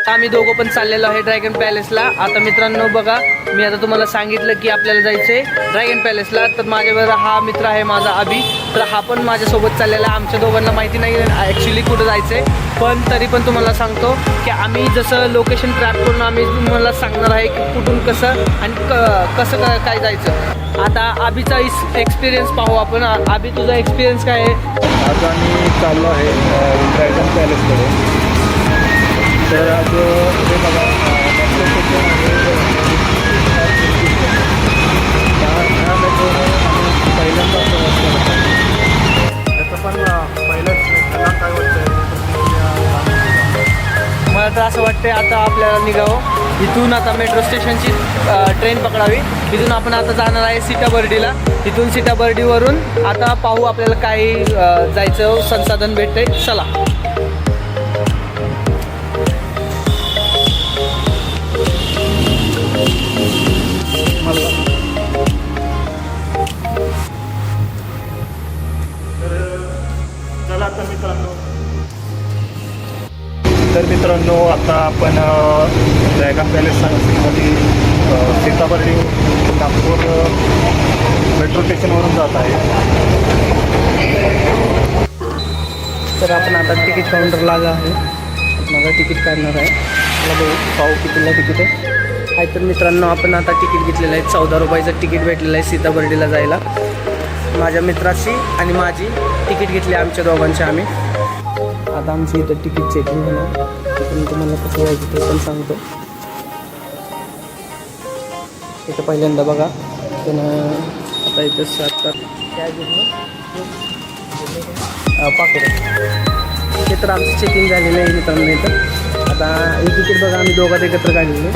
आम्ही दोघं पण चाललेलो आहे ड्रॅगन पॅलेसला। आता मित्रांनो बघा, मी आता तुम्हाला सांगितलं की आपल्याला जायचं आहे ड्रॅगन पॅलेसला, तर माझ्याबरोबर हा मित्र आहे माझा अभि, तर हा पण माझ्यासोबत चाललेला आहे। आमच्या दोघांना माहिती नाही ॲक्च्युली कुठं जायचं आहे, पण तरी पण तुम्हाला सांगतो की आम्ही जसं लोकेशन ट्रॅक करून आम्ही तुम्हाला सांगणार आहे की कुठून कसं आणि कसं काय जायचं। आता अभिचा एक्सपिरियन्स पाहू आपण। अभि, तुझा एक्सपिरियन्स काय आहे? आज आम्ही चाललो आहे ड्रॅगन पॅलेसकडे। तर आज हे बघा, पहिल्यांदा त्याचं पण पहिलंच त्याला काय वाटतं, मला तर असं वाटतं आता आपल्याला निघावं इथून। आता मेट्रो स्टेशनची ट्रेन पकडावी, इथून आपण आता जाणार आहे सीताबर्डीला। इथून सीताबर्डीवरून आता पाहू आपल्याला काय जायचं संसाधन भेटते। चला चला तर मित्रांनो आता आपण ड्रॅगन पॅलेस मध्ये सीताबर्डी नागपूर मेट्रो स्टेशनवरून जात आहे। तर आपण आता तिकीट काउंटरला आलो आहे, मला तिकीट काढणार आहे। मला पाहू कितीला तिकीट आहे। तर मित्रांनो आपण आता तिकीट घेतलेलं आहे, 14 रुपयाचं तिकीट भेटलेलं आहे सीताबर्डीला जायला। माझ्या मित्राची आणि माझी तिकीट घेतली आमच्या दोघांची आम्ही। आता आमची इथं तिकीट चेकिंग होणार, तर मी तुम्हाला कसं यायचं ते पण सांगतो। इथं पहिल्यांदा बघा, पण आता इथं सात काय पाकिट हे तर आमचं चेकिंग झालेलं आहे मित्रांनो। इथं आता हे तिकीट बघा, आम्ही दोघात एकत्र काढलेलं आहे।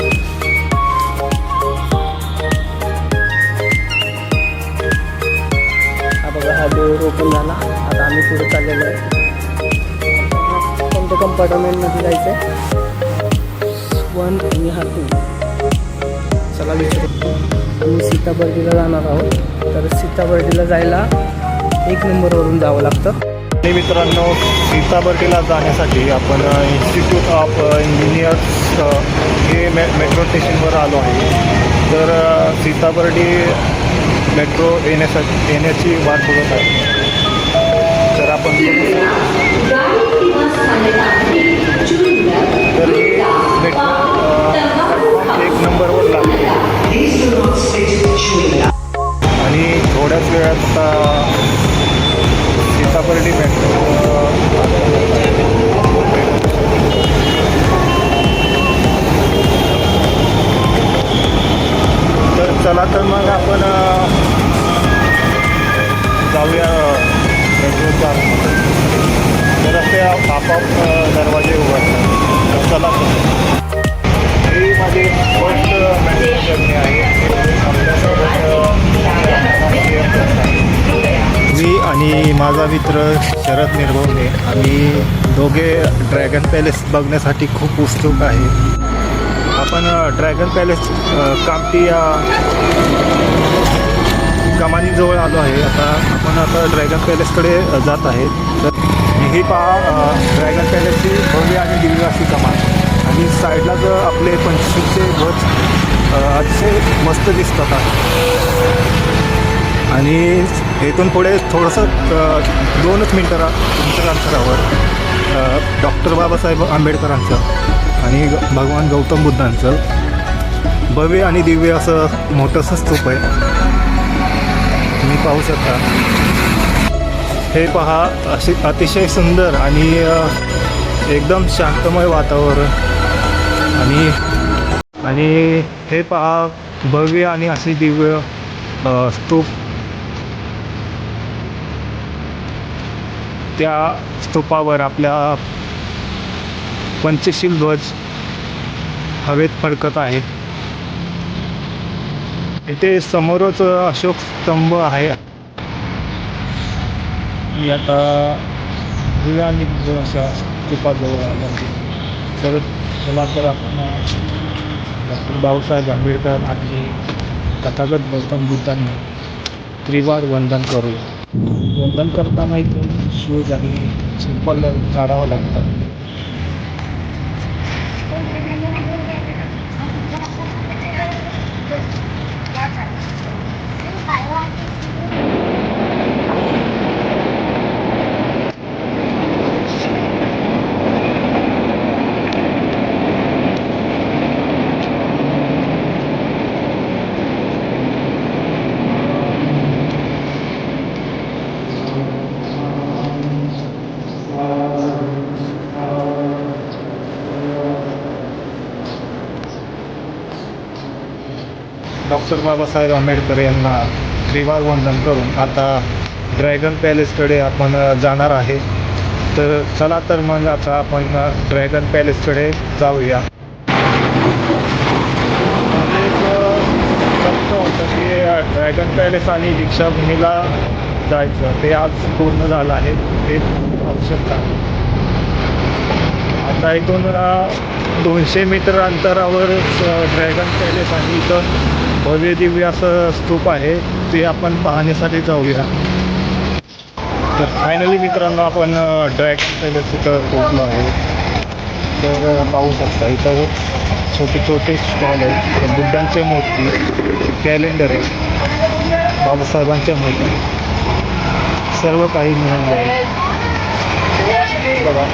हा बघा, हा डोर ओपन झाला। आता आम्ही पुढे चाललेलो आहे, कोणत्या कंपार्टमेंटमध्ये जायचं आहे, 1 आणि हा 2। चला विचारू, आम्ही सीताबर्डीला जाणार आहोत। तर सीताबर्डीला जायला 1 नंबरवरून जावं लागतं। आणि मित्रांनो, सीताबर्डीला जाण्यासाठी आपण इन्स्टिट्यूट ऑफ इंजिनियर्स हे मेट्रो स्टेशनवर आलो आहे। तर सीताबर्डी मेट्रो येण्याची वाट बघत आहे। तर आपण तर ही मेट्रो 1 नंबरवर लागते आणि थोड्याच वेळात आता सीताबर्डी मेट्रो तर चला, तर मग आपण जाऊया मेट्रोच्या आतमध्ये। तर असे आपोआप दरवाजे उघडतात। चला, ही माझी फर्स्ट मेट्रो जर्नी आहे। मी आणि माझा मित्र शरद निर्भवने आम्ही दोघे ड्रॅगन पॅलेस बघण्यासाठी खूप उत्सुक आहे। आपण ड्रॅगन पॅलेस कामठी या कमानीजवळ आलो आहे। आपण ड्रॅगन पॅलेसकडे जात आहे। तर ही पहा, ड्रॅगन पॅलेसची भव्य आणि दिव्य अशी कमान, आणि साईडला जर आपले 25चे ध्वज अतिशय मस्त दिसतात आहे। आणि इथून पुढे थोडंसं 2 मिनटं अंतरावर डॉक्टर बाबासाहेब आंबेडकरांचं आणि भगवान गौतम बुद्धांचं भव्य आणि दिव्य असं मोठंसं स्तूप आहे, तुम्ही पाहू शकता। हे पहा, असे अतिशय सुंदर आणि एकदम शांतमय वातावरण, आणि हे पहा भव्य आणि अशी दिव्य स्तूप। त्या स्तूपावर आपल्या पंचशील ध्वज हवेत फडकत आहे। इथे समोरच अशोक स्तंभ आहे। मी आता आणि अशा स्तूपाजवळ आलो आहे। तर चला, तर आपण डॉक्टर बाबासाहेब आंबेडकर आणि तथागत गौतम बुद्धांना त्रिवार वंदन करूया। वंदन करताना इथून शूज आणि चप्पल काढावं लागतं। डॉक्टर बाबासाहेब आंबेडकर यांना त्रिवार वंदन करून आता ड्रॅगन पॅलेसकडे आपण जाणार आहे. तर चला तर मग आता आपण ड्रॅगन पॅलेसकडे जाऊया. एक स्वप्न होतं की ड्रॅगन पॅलेस आणि दीक्षाभूमीला जायचं, ते आज पूर्ण झालं आहे. ते पाहू शकता. आता इथून 200 मीटर अंतरावर ड्रॅगन पॅलेस आणि इथं भव्य दिव्य असं स्तूप आहे, ते आपण पाहण्यासाठी जाऊया. तर फायनली मित्रांनो आपण ड्रॅगन पॅलेस इथं पोहोचलो आहे. तर पाहू शकता इथं छोटे छोटे स्टॉल आहेत, बुद्धांच्या मूर्ती, कॅलेंडर आहे, बाबासाहेबांच्या मूर्ती, सर्व काही मिळून जाईल. बघा.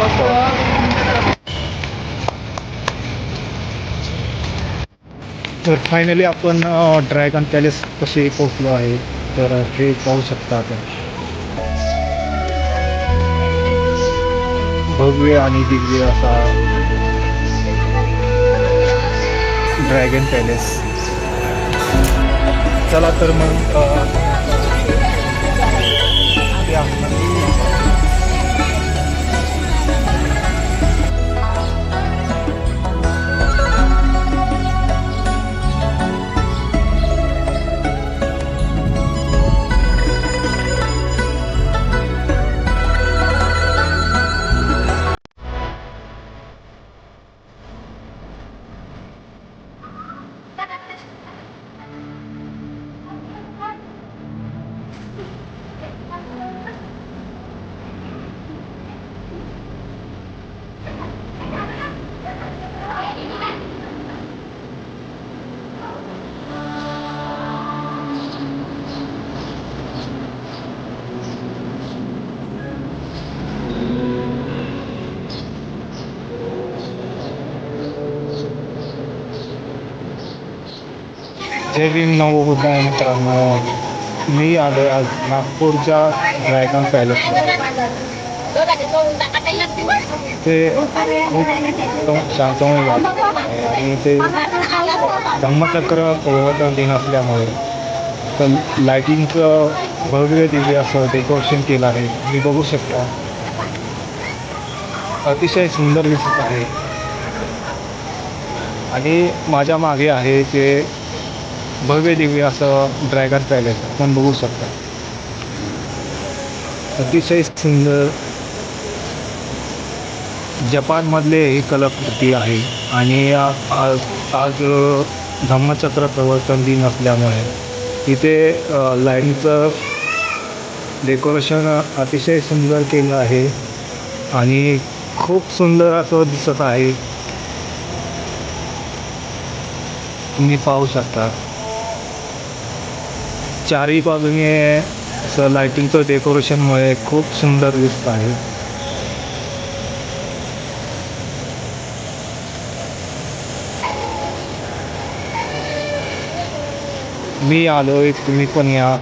तर फायनली आपण ड्रॅगन पॅलेस कसे पोहोचलो आहे. तर हे पाहू शकता आपण. भव्य आणि दिव्य असा ड्रॅगन पॅलेस. चला तर मग या. जय भीम नवबुद्ध मित्रांनो, मी आलो आज नागपूरच्या ड्रॅगन पॅलेसला. ते खूप शांतमय वाटतं आणि ते धम्मचक्र प्रवर्तन दिन असल्यामुळे तर लायटिंगचं भव्य दिव्य असं डेकोरेशन केलं आहे. मी बघू शकता, अतिशय सुंदर दिसत आहे. आणि माझ्या मागे आहे ते भव्य दिव्य असं ड्रॅगन पॅलेस आपण बघू शकता. अतिशय सुंदर जपानमधले ही कलाकृती आहे. आणि आज धम्मचक्र प्रवर्तन दिन असल्यामुळे इथे लाईनचं डेकोरेशन अतिशय सुंदर केलं आहे आणि खूप सुंदर असं दिसत आहे. तुम्ही पाहू शकता चारही बाजूने असं लाईटिंगचं डेकोरेशनमुळे खूप सुंदर दिसत आहे. मी आलोय, तुम्ही पण या.